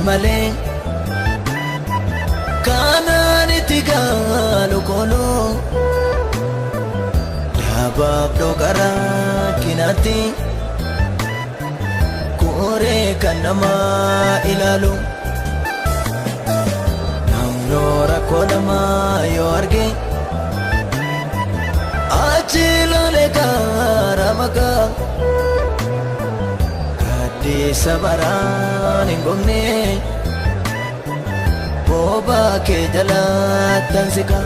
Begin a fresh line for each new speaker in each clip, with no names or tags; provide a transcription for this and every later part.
malee kanan itti gaalu koolu yaabab dhokaraa kinaatti koree kan namaa ilaalu namnoo rakkoo namaa yoo arge achi loolee karaa maqaa gadhiisa baraan hin gogne boobaa kee jalaattan siqa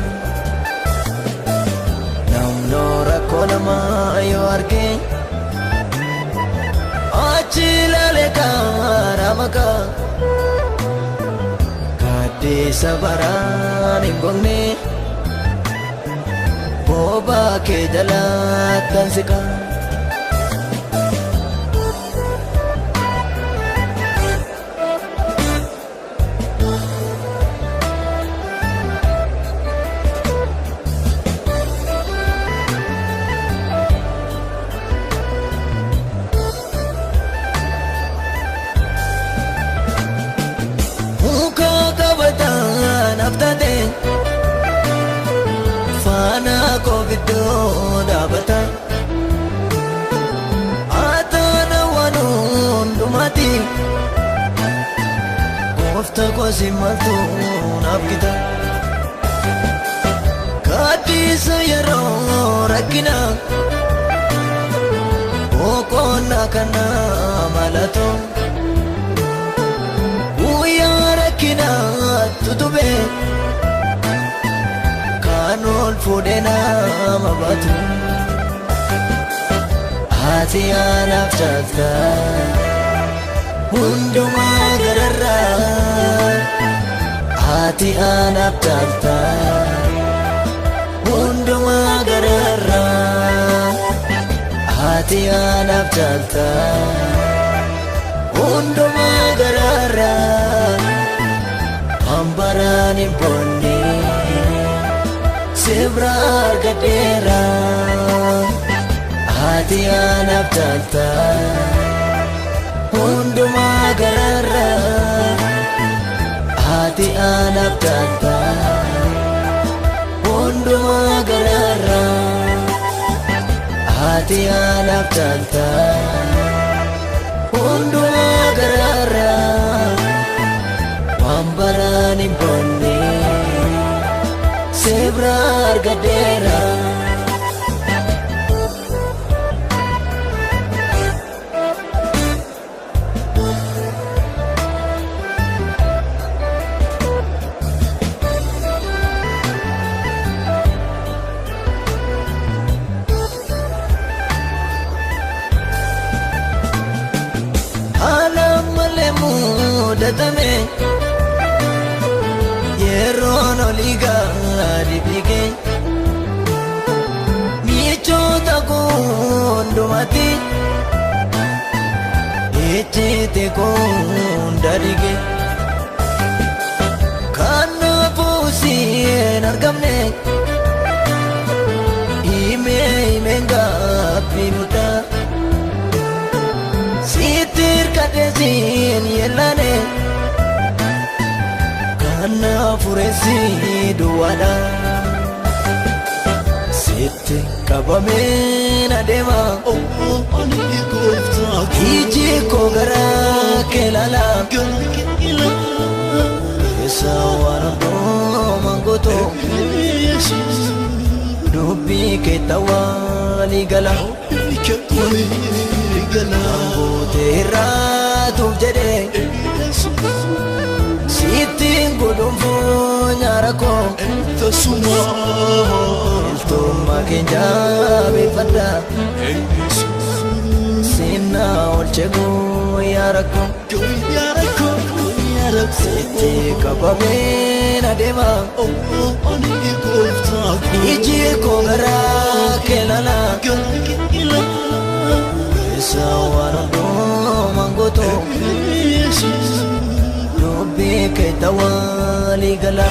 namnoo rakkoo namaa yoo arge achi loolee karaa maqaa gadhiisa baraan hin gogne boobaa kee jalaattan siqa faana koobidoo dhaabata ataana waan hundumaati gooftaa koosi maaltu naaf gita gadhiisa yeroo rakkina boqonnaa kana malato guyyaa rakkina tutube kanol fuudhee nama baatu ati anaaf jaalta hundumaa gararraa ati anaaf jaalta hundumaa gararraa ati anaaf jaalta hundumaa gararraa hambaraan hin boonne sebrar gadera ati anaaf jaalta hundumaa gararraa ati anaaf jaalta hundumaa gararraa ati anaaf jaalta hundumaa gararraa hambaraan hin boonne sebrar gadera alam malee mudatame yeroon oligaa dibige michoota hundumatti ejjete hundadige kanaafuu siin argamne himeen gaabbinuudha sitir kadeesiin yellane kana furesi duwada sitti qabameen adeema ani goftaa iji koo garaa kee lala keessa waan hundooman gooto dubbii kee tawaalii gala gootee irraatuuf jedhee sitting godhomfoo nyaara koo iltummaa keenya beeffadha sinna olche yaara koo sitti qabameen adeema iji koo garaa kee lala keessa waan hundooman gooto dubbii kee tawaalii gala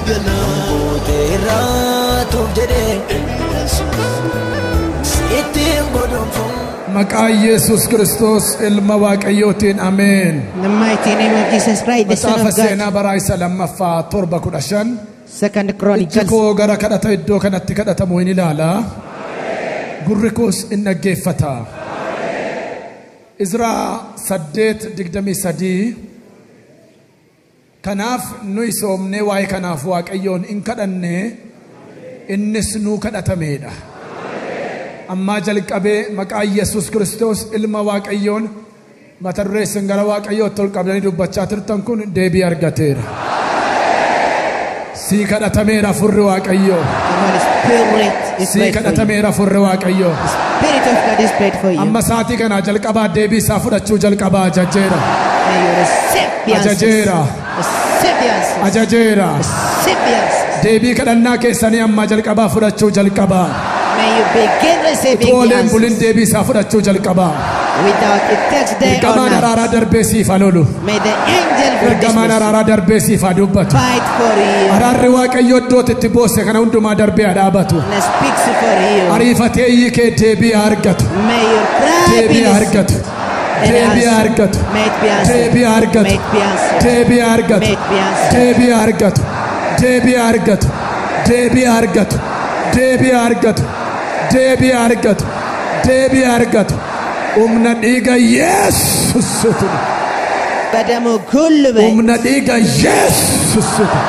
gootee irraatuuf jedhee sitting godhomfoo
Maqaa Yesus Kristos ilma Waaqayyootiin ameen.
In the mighty name of Jesus Christ, the Son
Mataafa
of God.
seenaa baraayisa lammaffaa 7:15.
Second Chronicles.
Ijji koo gara kadhata iddoo kanatti kadhatamu hin ilaala. Gurri koos in dhaggeeffata. Izraa 8:23. Kanaaf nuyi soomnee waa'ee kanaaf Waaqayyoon in kadhanne innis nuu kadhatameedha. Amma jalqabee maqaa Yesus Kristos ilma Waaqayyoon mata duree isin gara Waaqayyootti ol qabdanii dubbachaa turtan kun deebii argateera. Sii kadhatameera furri Waaqayyoo. Sii kadhatameera furri Waaqayyoo.
Spirit of God is prayed for you.
Amma saatii kana jalqabaa deebii isaa fudhachuu jalqabaa ajajeera.
May you receive the answers.
Ajajeera.
Receive the answers.
Ajajeera.
Receive the answers.
Deebii kadhannaa keessanii amma jalqabaa fudhachuu jalqabaa.
May you begin receiving the
Tooleen bulin
answers.
deebii isaa fudhachuu jalqabaa.
Without it takes day or
Ergamaan
night.
araaraa darbee siif haa lolu.
May the angel for
Ergamaan
this
araaraa darbee siif haa dubbatu.
fight for you
Araarri Waaqayyoo iddootti itti boosse kana hundumaa darbee haa dhaabatu.
and speaks for you.
Ariifatee iyyi kee deebii haa argatu.
May your cry be
Deebii haa
listened
argatu.
and
Deebii haa
answered.
argatu.
May it be answered.
Deebii haa argatu.
May it be answered.
Deebii haa argatu.
May it be answered.
Deebii haa argatu. Deebii haa argatu. Deebii haa argatu. Deebii haa argatu. Deebii haa argatu. Deebii haa argatu. Humna dhiiga Yesuusitu.
በደሙ ጉልበት
Humna dhiiga Yesuusitu.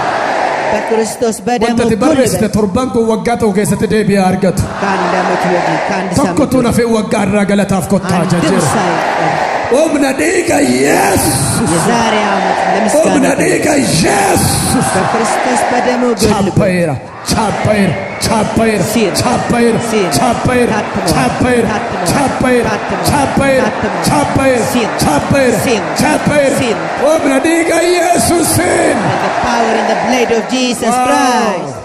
በክርስቶስ በደሙ
Wantati barreessite
ጉልበት
torban kun waggaa tokko keessatti deebii haa argatu.
ከአንድ ዓመት ወዲህ ከአንድ
Tokkotu
ሳምንት
nafee waggaa irraa galataaf kottaa
አንድም
ajajeera.
ሳይቀር
Humna dhiiga Yesuus.
የዛሬ ዓመት
Humna
ለምስጋና
dhiiga Yesuus.
በክርስቶስ በደሙ ጉልበት
Chappaera, chappaera, chappaera,
Sir.
chappaera,
Sir.
chappaera,
Tatmo.
chappaera,
Tatmo.
chappaera,
Tatmo.
chappaera,
Tatmo.
chappaera,
Sir.
chappaera,
Sir.
chappaera.
Sir.
Humna dhiiga Yesuusin.
by the power in the blood of Jesus
Wow.
Christ.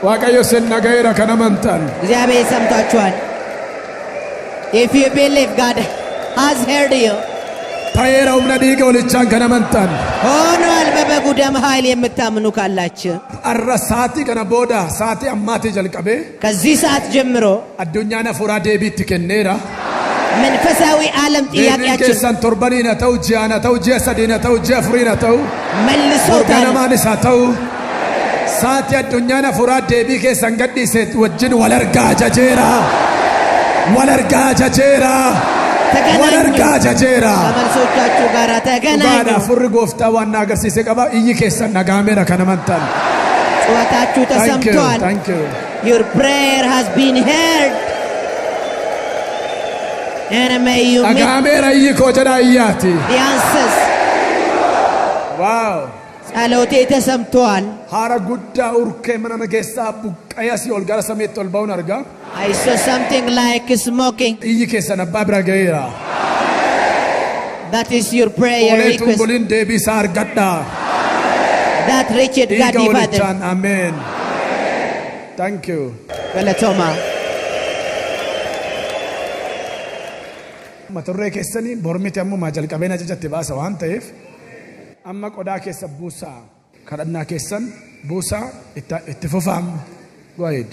Waaqayyo sin nagayeera kan amantan.
እግዚአብሔር ሰምቷችኋል. If you believe God has heard you,
Ta'eera humna dhiiga olichaan kan amantan.
ሆኗል በበጉ ደም ኃይል የምታምኑ ካላችሁ
Arra saatii kana booda saatii ammaatii jalqabee
ከዚህ ሰዓት ጀምሮ
addunyaan hafuuraa deebiitti kenneera.
መንፈሳዊ ዓለም
Deebiin
ጥያቄያችን
keessan torbaniin haa ta'u, ji'aan haa ta'u, ji'a sadiin haa ta'u, ji'a afuriin haa ta'u,
መልሶታል።
organamaanis haa ta'u, saatii addunyaan hafuuraa deebii keessan gadhiise wajjin wal argaa ajajeera. Wal argaa ajajeera.
ተገናኙ።
Wal argaa ajajeera.
ከመልሶቻችሁ ጋር ተገናኙ።
Dhugaadha furri gooftaa waan na agarsiise qaba. Iyyi keessan dhagaameera kan amantan.
ጩኸታችሁ
Thank you,
ተሰምቷል.
thank you.
Your prayer has been heard. And may you meet
Dhagaameera iyyi koo jedha iyyaati.
the answers.
Wow.
ጸሎቴ ተሰምቷል።
Haara guddaa urkee mana keessaa buqqa'ee asii ol gara samiitti ol ba'uun argaa.
I saw something like smoking.
Iyyi keessan abbaa bira ga'eera.
That is your prayer
Ooleetuun
request.
boliin deebii isaa argadhaa.
That wretched
Dhiiga
godly father.
olichaan ameen. Thank you.
Galatoma.
Maturree keessanii bormiti ammumaa jalqabeen ajajatti baasa waan ta'eef amma qodaa keessa buusaa kadhannaa keessan buusaa itti fufaam. Go ahead.